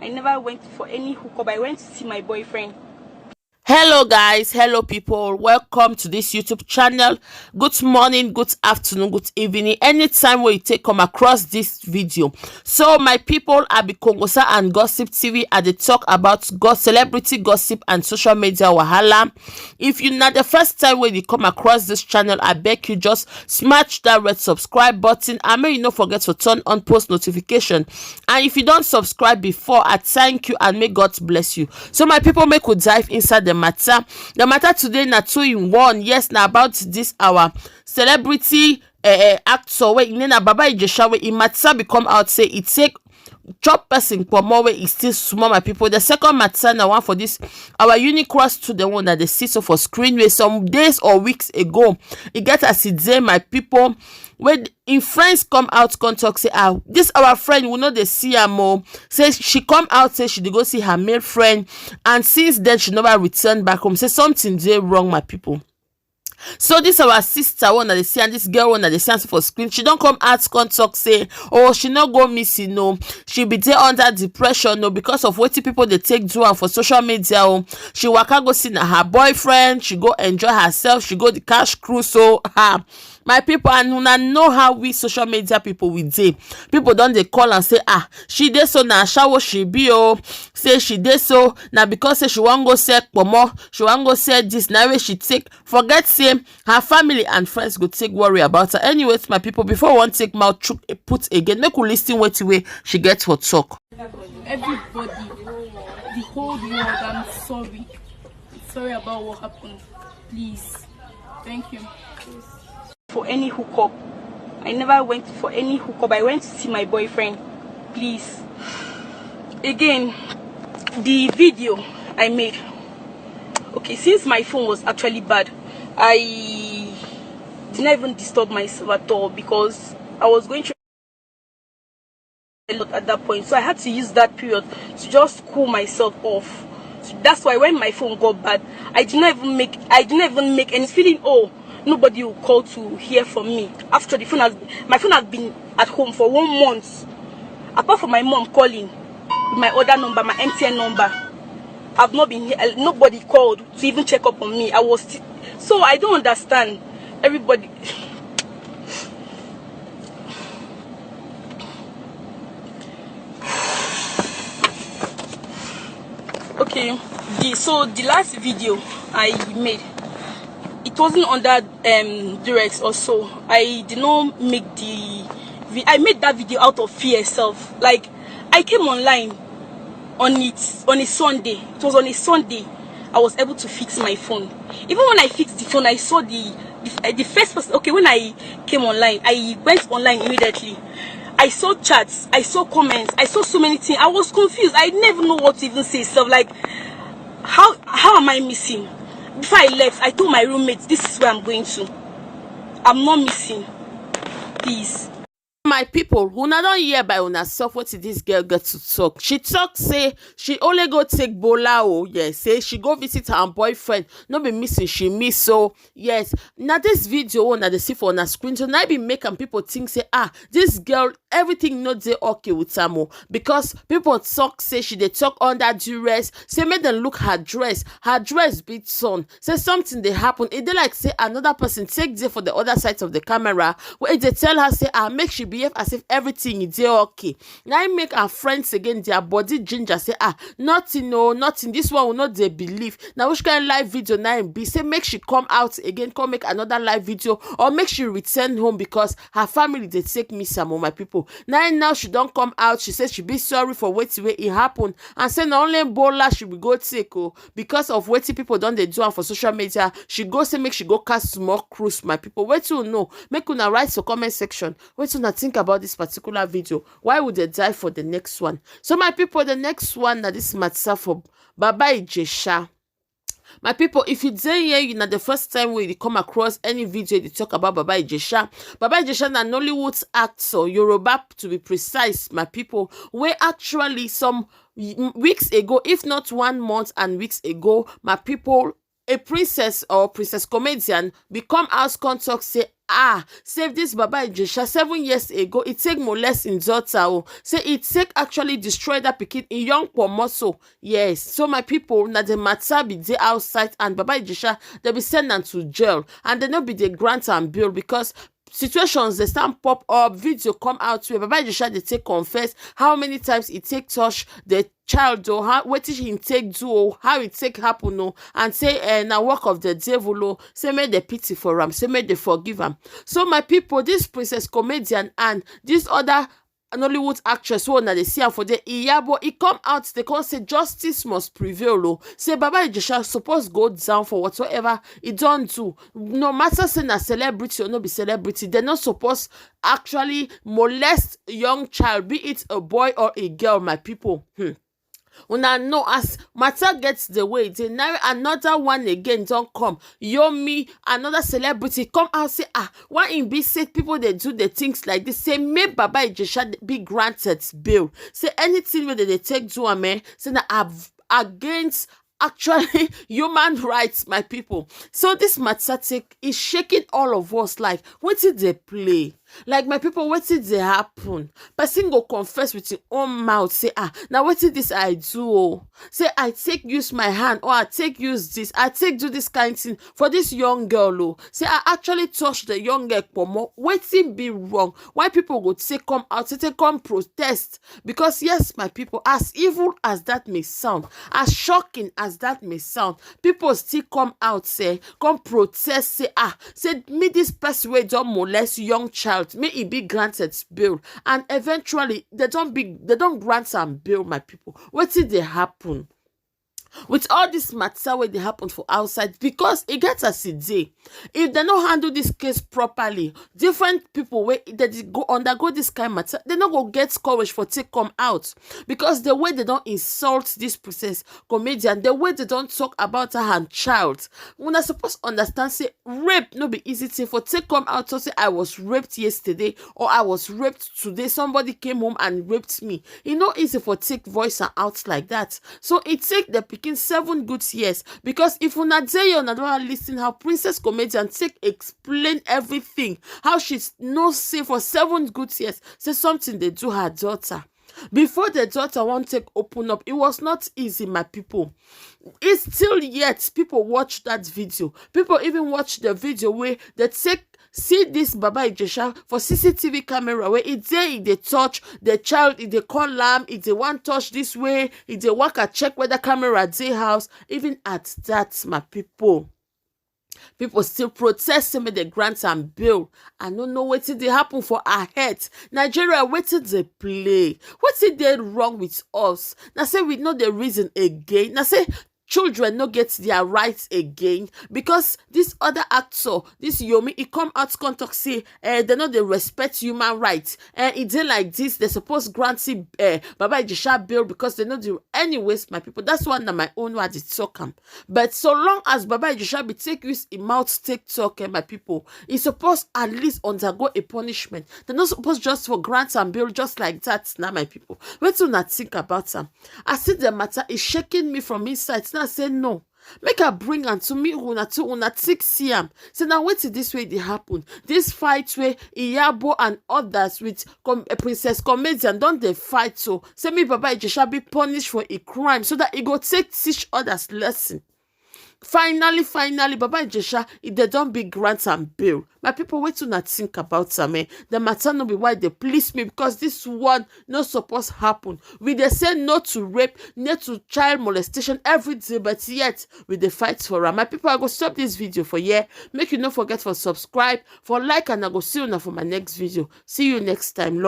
I never went for any hookup. I went to see my boyfriend. Hello guys, hello people, welcome to this YouTube channel. Good morning, good afternoon, good evening, anytime where you come across this video. So my people, I be Kongossa and Gossip TV and they talk about celebrity gossip and social media wahala. If you're not the first time when you come across this channel, I beg you just smash that red subscribe button and may you not forget to turn on post notification. And if you don't subscribe before, I thank you and may God bless you. So my people, make we dive inside the matter today na 2-in-1. Yes, now about this our celebrity actor wey na Baba Ijesha wey matter become out say it take chop person for more way is still small. My people, the second matter now one for this our unique cross to the one that they see so for screen where some days or weeks ago it get as it say my people when in friends come out come talk say this our friend we know they see her more say she come out say she dey go see her male friend and since then she never returned back home. Say something dey wrong, my people. So this our sister one that they see and this girl one that they see for screen, she don't come out come talk say oh she not go missing, no, she be there under depression, no, because of what people they take do and for social media. Oh, she waka go see her boyfriend, she go enjoy herself, she go the cash cruise. So my people, and una know how we social media people we dey. People don't they call and say she dey so na Ashawo she be, oh, say she dey so now because say she want go sell pomo, she want go sell this now way she take forget say her family and friends go take worry about her. Anyways, my people, before one take mouth put again, make we listen what way she gets for talk. Everybody, the whole world, I'm sorry. Sorry about what happened. Please, thank you. For any hookup, I never went for any hookup. I went to see my boyfriend. Please, again, the video I made. Okay, since my phone was actually bad, I didn't even disturb myself at all because I was going through a lot at that point. So I had to use that period to just cool myself off. So that's why when my phone got bad, I didn't even make any feeling. Oh, nobody will call to hear from me. After my phone has been at home for 1 month. Apart from my mom calling my other number, my MTN number, I've not been here. Nobody called to even check up on me. So I don't understand. Everybody. Okay. So the last video I made, it wasn't under duress or so. I did not make I made that video out of fear itself. Like I came online on a Sunday. It was on a Sunday I was able to fix my phone. Even when I fixed the phone, I saw the first person. Okay, when I came online, I went online immediately. I saw chats, I saw comments, I saw so many things. I was confused. I never know what to even say. So like, how am I missing? Before I left, I told my roommates, this is where I'm going to. I'm not missing. Please. My people, una don't hear by una self what this girl got to talk. She talk say she only go take bola. Oh yes, say she go visit her boyfriend. No be missing, she miss. So yes, now this video one that they see for on a screen, so now be making people think say this girl everything not dey okay with her more because people talk say she they talk under duress. Say make them look her dress beat son. Say something they happen. It they like say another person take there for the other side of the camera where they tell her say make she behave as if everything is okay. Now I make her friends again their body ginger say nothing, no, nothing. This one will not they believe. Now which kind of live video now be say make she come out again, come make another live video or make she return home because her family they take me some of my people. Now she don't come out. She says she be sorry for what way it happened and say not only bola she will go take because of what people don't they do and for social media. She go say make she go cast small cruise, my people. Wait to know. Make una write to comment section. Wait to not think about this particular video. Why would they die for the next one? So my people, the next one that this matter for Baba Ijesha. My people, if you dey here, you know the first time when you come across any video they talk about Baba Ijesha. Baba Ijesha na Nollywood actor, Yoruba to be precise, my people, where actually some weeks ago, if not 1 month and weeks ago, my people, a princess or princess comedian become house contact say save this Baba Ijesha 7 years ago. It take molest in daughter. Oh, say it take actually destroy that pikin in young pomoso. Yes. So my people, na the matter be dey outside and Baba Ijesha they be sent am to jail and they no be the grant and bill because situations they stand pop up, video come out where Baba Ijesha they take confess how many times it take touch the child or how what did he take do or how it take happen no and say na work of the devil oh, say make the pity for him, say make the forgive him. So my people, this princess comedian and this other Nollywood actress who na dey see am for the Iyabo, e come out they come say justice must prevail oh. Say Baba Ijesha suppose go down for whatsoever he don't do. No matter say na celebrity or no be celebrity, they not supposed actually molest young child, be it a boy or a girl, my people. Una know as matter gets the way, they now another one again don't come. Yomi, another celebrity come out say why in be said people they do the things like this. Say make Baba Ijesha be granted bail. Say anything where they take to a man, say na against actually human rights, my people. So this matter take is shaking all of us like what did they play? Like my people, what did they happen? Person go confess with your own mouth, say now what did this I do? Oh? Say I take use my hand or I take use this, I take do this kind of thing for this young girl. Oh. Say I actually touched the young girl pomo. What did be wrong? Why people would say come out, say come protest? Because yes, my people, as evil as that may sound, as shocking as that may sound, people still come out, say come protest, say say me this person way don't molest young child. May it be granted bail and eventually they don't grant some bail, my people. What did they happen with all this matter where they happen for outside? Because it gets as it day. If they don't handle this case properly, different people where they go undergo this kind of matter, they not go get courage for take come out. Because the way they don't insult this princess comedian, the way they don't talk about her and child, when I supposed to understand say rape no be easy thing for take come out to say I was raped yesterday or I was raped today, somebody came home and raped me. It's not easy for take voice and out like that. So it take the 7 good years, because if una dey here una don't listen how princess comedian take explain everything, how she's no say for 7 good years say something they do her daughter before the daughter won't take open up. It was not easy, my people. It's still yet people watch that video, people even watch the video where they take see this Baba Ijesha for CCTV camera where it they touch the child, it they call lamb, it they want touch this way, it they work a check whether camera dey house. Even at that, my people still protest me the grant and bill. I don't know what did they happen for our heads. Nigeria, what did they play? What did they wrong with us? Now say we know the reason again. Now say children no get their rights again because this other actor, this Yomi, he come out contact say they know they respect human rights. It dey like this, they suppose grant Baba Ijesha bail because they know the anyways, my people. That's one of my own words it's talk. But so long as Baba Ijesha be take use in mouth take talk, my people, he supposed at least undergo a punishment. They're not supposed just for grant and bail just like that now, my people. Wait till not think about them. I see the matter is shaking me from inside. Now say no. Make her bring am to me una take see am. Say now wait till this way they happen. This fight where Iyabo and others with princess comedian don't they fight so. Say me Baba Ijesha be punished for a crime so that it go teach others lesson. Finally, Baba Ijesha, if they don't be grants and bail. My people wait to not think about some. The matter no be why they please me because this one not supposed to happen. We they say no to rape, no to child molestation every day, but yet we they fight for her. My people, I go stop this video for here. Make you not forget for subscribe, for like, and I go see you now for my next video. See you next time.